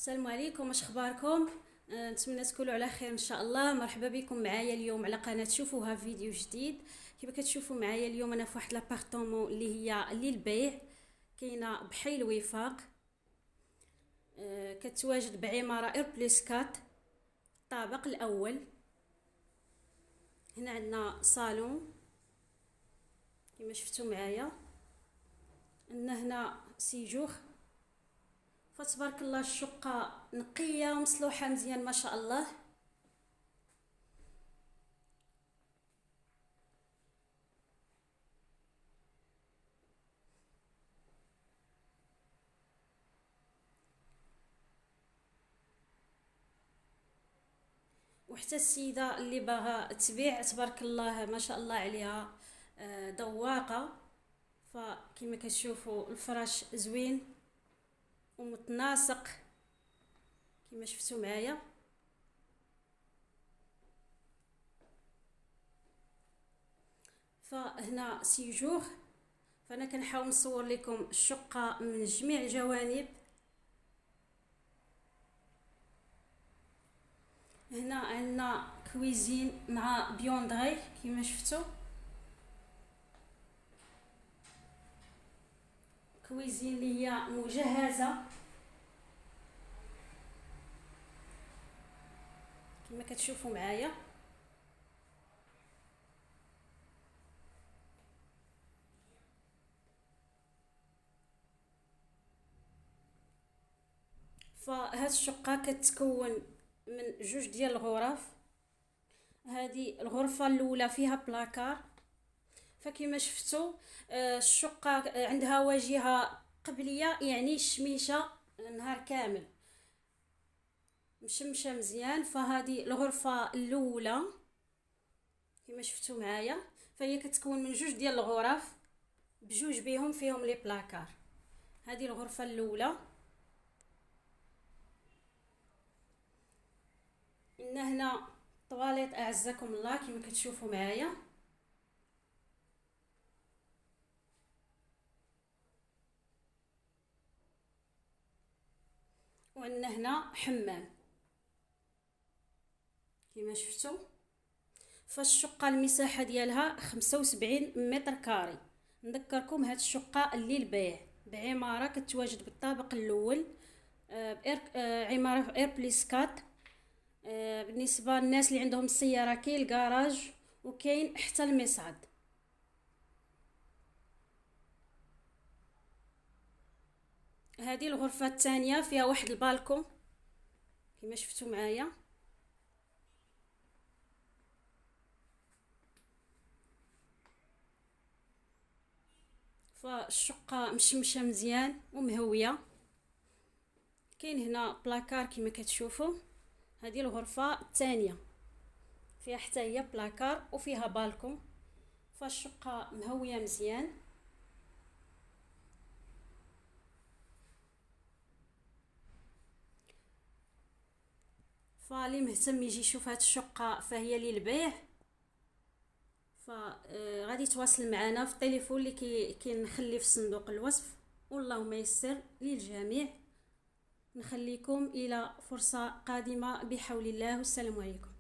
السلام عليكم، واش اخباركم؟ نتمنى تكونوا على خير ان شاء الله. مرحبا بكم معايا اليوم على قناه شوفوها فيديو جديد. كيف كتشوفوا معايا اليوم انا في واحد لابارطومون اللي هي للبيع، كاينه بحي الوفاق. كتواجد بعماره اير بليس كات، الطابق الاول. هنا عندنا صالون كما شفتوا معايا، عندنا هنا سيجور. فتبارك الله الشقه نقيه ومصلوحه مزيان ما شاء الله. وحتى السيده اللي باغا تبيع تبارك الله ما شاء الله عليها، ذواقه. فكما كتشوفوا الفراش زوين ومتناسق كما شفتوا معايا. فهنا سيجور، فانا كنحاول نصور لكم الشقه من جميع الجوانب. هنا عندنا كويزين مع بيوندغي كما شفتوا، كويزين اللي هي مجهزه كما كتشوفوا معايا. فهاد الشقه كتكون من جوج ديال الغرف. هذه الغرفه الاولى فيها بلاكار. فكما شفتوا الشقه عندها واجهه قبليه، يعني الشميشه نهار كامل مشمشه مزيان. فهذه الغرفه الاولى كما شفتوا معايا، فهي كتكون من جوج ديال الغرف بجوج بهم فيهم لي بلاكار. هذه الغرفه الاولى. ان هنا طواليت اعزكم الله كما كتشوفوا معايا. وعندنا هنا حمام كما شفتوا. فالشقه المساحه ديالها 75 متر كاري. نذكركم هاد الشقه اللي للبيع بعماره كتواجد بالطابق الاول، عماره اير بليس كات. بالنسبه للناس اللي عندهم السياره كاين الكراج وكاين حتى المصعد. هذه الغرفه الثانيه فيها واحد البالكون كما شفتوا معايا. فالشقه مشمشه مزيان ومهويه. كاين هنا بلاكار كما كتشوفوا. هذه الغرفه الثانيه فيها حتى هي بلاكار وفيها بالكون. فالشقه مهويه مزيان. فاللي مهتم يجي يشوف هاد الشقه فهي للبيع. فغادي يتواصل معنا في التليفون اللي كنخليه في صندوق الوصف. والله ييسر للجميع. نخليكم الى فرصه قادمه بحول الله، والسلام عليكم.